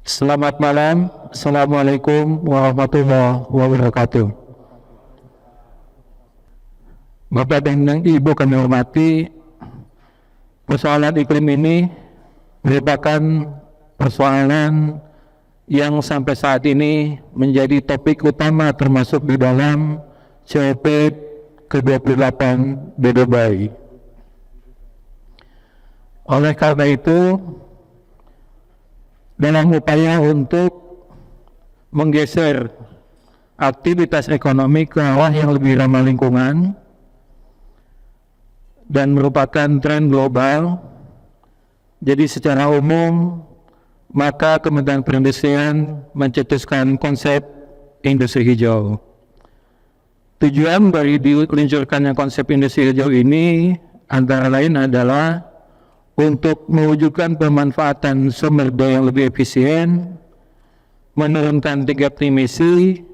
Selamat malam. Assalamualaikum warahmatullahi wabarakatuh. Bapak dan Ibu kami hormati, persoalan iklim ini merupakan persoalan yang sampai saat ini menjadi topik utama termasuk di dalam COP ke-28 di Dubai. Oleh karena itu, dalam upaya untuk menggeser aktivitas ekonomi ke arah yang lebih ramah lingkungan dan merupakan tren global, jadi secara umum maka Kementerian Perindustrian mencetuskan konsep industri hijau. Tujuan dari diluncurkannya konsep industri hijau ini antara lain adalah untuk mewujudkan pemanfaatan sumber daya yang lebih efisien, menurunkan tingkat emisi,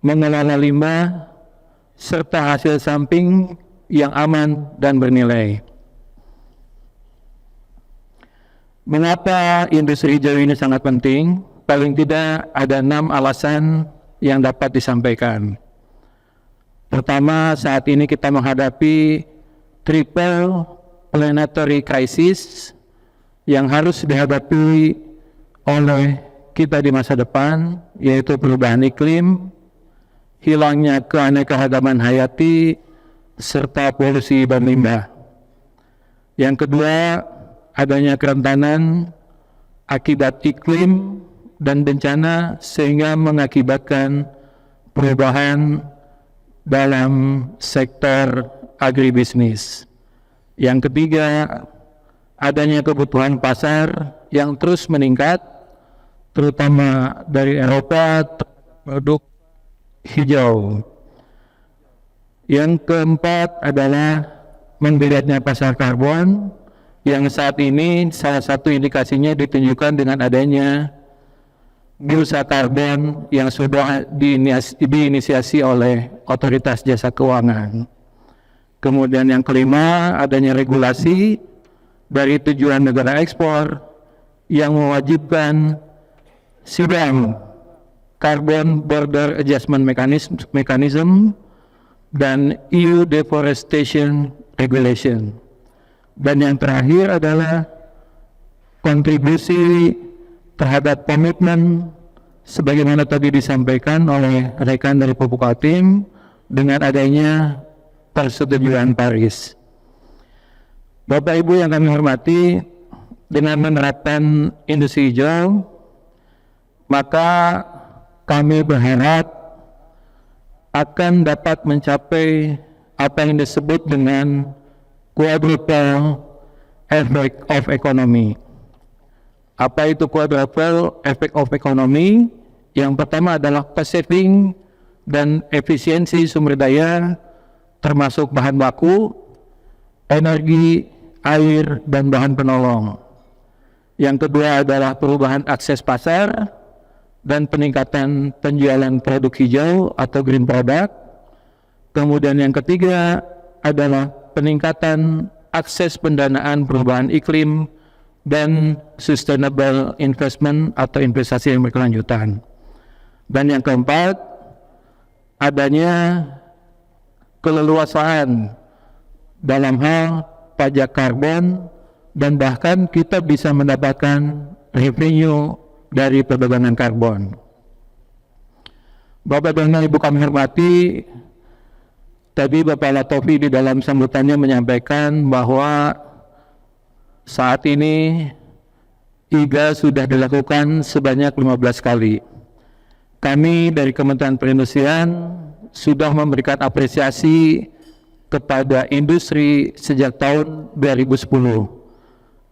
mengelola limbah, serta hasil samping yang aman dan bernilai. Mengapa industri hijau ini sangat penting? Paling tidak ada 6 alasan yang dapat disampaikan. Pertama, saat ini kita menghadapi triple planetary crisis yang harus dihadapi oleh kita di masa depan, yaitu perubahan iklim, hilangnya keanekaragaman hayati, serta polusi dan limbah. Yang kedua, adanya kerentanan akibat iklim dan bencana sehingga mengakibatkan perubahan dalam sektor agribisnis. Yang ketiga, adanya kebutuhan pasar yang terus meningkat, terutama dari Eropa, produk hijau. Yang keempat adalah menggeliatnya pasar karbon, yang saat ini salah satu indikasinya ditunjukkan dengan adanya bursa karbon yang sudah diinisiasi oleh Otoritas Jasa Keuangan. Kemudian yang kelima, adanya regulasi dari tujuan negara ekspor yang mewajibkan CBAM, Carbon Border Adjustment Mechanism, dan EU Deforestation Regulation. Dan yang terakhir adalah kontribusi terhadap komitmen sebagaimana tadi disampaikan oleh rekan dari Pupuk Kaltim dengan adanya persetujuan Paris. Bapak Ibu yang kami hormati, dengan menerapkan industri hijau, maka kami berharap akan dapat mencapai apa yang disebut dengan quadruple effect of economy. Apa itu quadruple effect of economy? Yang pertama adalah cost saving dan efisiensi sumber daya, termasuk bahan baku, energi, air, dan bahan penolong. Yang kedua adalah perubahan akses pasar dan peningkatan penjualan produk hijau atau green product. Kemudian yang ketiga adalah peningkatan akses pendanaan perubahan iklim dan sustainable investment atau investasi yang berkelanjutan. Dan yang keempat, adanya keleluasaan dalam hal pajak karbon dan bahkan kita bisa mendapatkan revenue dari perdagangan karbon. Bapak dan Ibu kami hormati, tadi Bapak Latofi di dalam sambutannya menyampaikan bahwa saat ini IGA sudah dilakukan sebanyak 15 kali. Kami dari Kementerian Perindustrian sudah memberikan apresiasi kepada industri sejak tahun 2010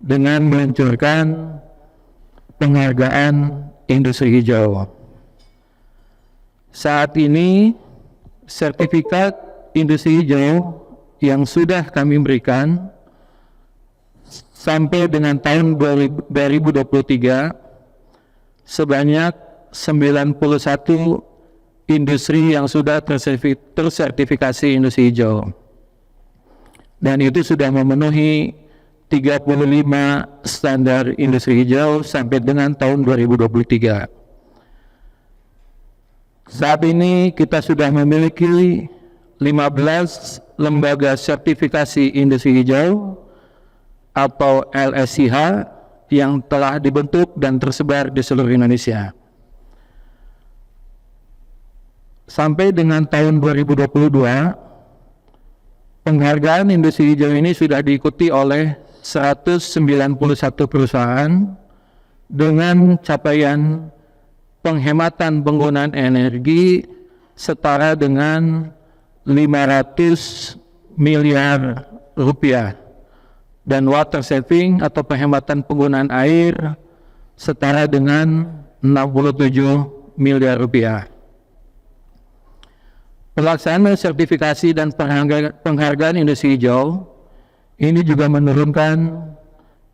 dengan meluncurkan penghargaan industri hijau. Saat ini sertifikat industri hijau yang sudah kami berikan sampai dengan tahun 2023 sebanyak 91 industri yang sudah tersertifikasi industri hijau. Dan itu sudah memenuhi 35 standar industri hijau sampai dengan tahun 2023. Saat ini kita sudah memiliki 15 lembaga sertifikasi industri hijau atau LSIH yang telah dibentuk dan tersebar di seluruh Indonesia. Sampai dengan tahun 2022, penghargaan industri hijau ini sudah diikuti oleh 191 perusahaan dengan capaian penghematan penggunaan energi setara dengan 500 miliar rupiah dan water saving atau penghematan penggunaan air setara dengan 67 miliar rupiah. Pelaksanaan sertifikasi dan penghargaan industri hijau ini juga menurunkan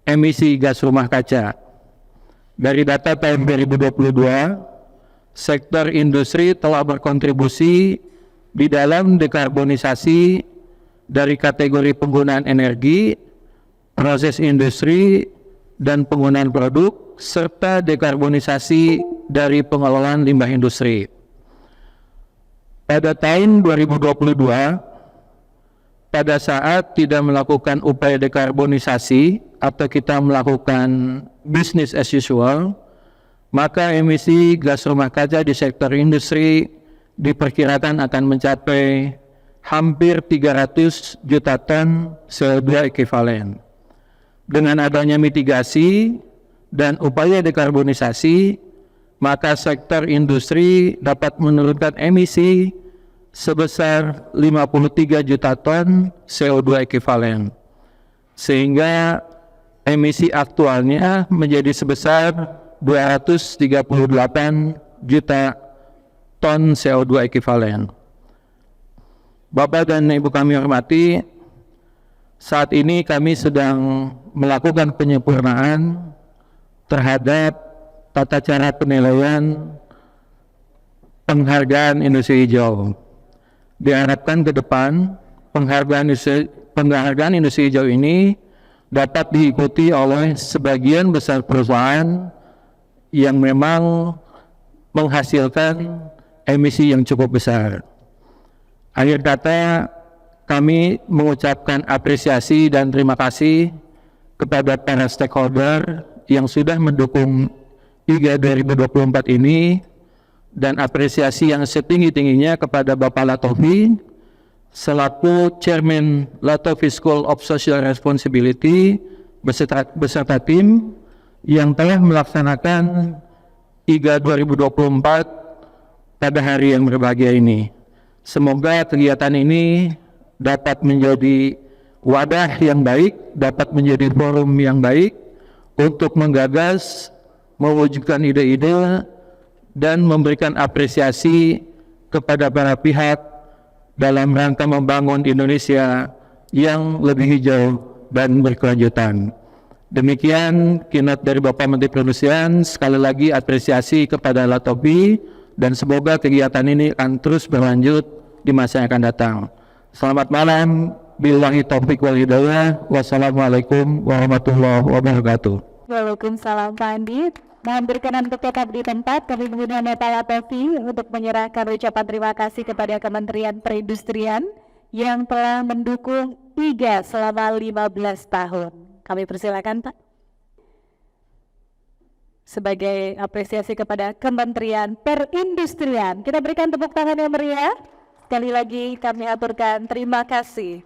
emisi gas rumah kaca. Dari data tahun 2022, sektor industri telah berkontribusi di dalam dekarbonisasi dari kategori penggunaan energi, proses industri, dan penggunaan produk, serta dekarbonisasi dari pengelolaan limbah industri. Pada tahun 2022, pada saat tidak melakukan upaya dekarbonisasi atau kita melakukan business as usual, maka emisi gas rumah kaca di sektor industri diperkirakan akan mencapai hampir 300 juta ton CO2 ekivalen. Dengan adanya mitigasi dan upaya dekarbonisasi, maka sektor industri dapat menurunkan emisi sebesar 53 juta ton CO2 ekivalen. Sehingga emisi aktualnya menjadi sebesar 238 juta ton CO2 ekivalen. Bapak dan Ibu kami hormati, saat ini kami sedang melakukan penyempurnaan terhadap tata cara penilaian penghargaan industri hijau. Diharapkan ke depan penghargaan industri hijau ini dapat diikuti oleh sebagian besar perusahaan yang memang menghasilkan emisi yang cukup besar. Akhir kata, kami mengucapkan apresiasi dan terima kasih kepada para stakeholder yang sudah mendukung IGA 2024 ini, dan apresiasi yang setinggi-tingginya kepada Bapak Latofi selaku Chairman Latofi School of Social Responsibility beserta tim yang telah melaksanakan IGA 2024 pada hari yang berbahagia ini. Semoga kegiatan ini dapat menjadi wadah yang baik, dapat menjadi forum yang baik untuk menggagas, mewujudkan ide-ide, dan memberikan apresiasi kepada para pihak dalam rangka membangun Indonesia yang lebih hijau dan berkelanjutan. Demikian keynote dari Bapak Menteri Perindustrian. Sekali lagi apresiasi kepada Latofi, dan semoga kegiatan ini akan terus berlanjut di masa yang akan datang. Selamat malam. Billahi taufiq wal hidayah. Wassalamualaikum warahmatullahi wabarakatuh. Waalaikumsalam Pak Andi. Mohon berkenan untuk tetap di tempat. Kami menggunakan Bapak Latofi untuk menyerahkan ucapan terima kasih kepada Kementerian Perindustrian yang telah mendukung IGA selama 15 tahun. Kami persilakan Pak. Sebagai apresiasi kepada Kementerian Perindustrian, kita berikan tepuk tangan yang meriah. Sekali lagi kami aturkan terima kasih.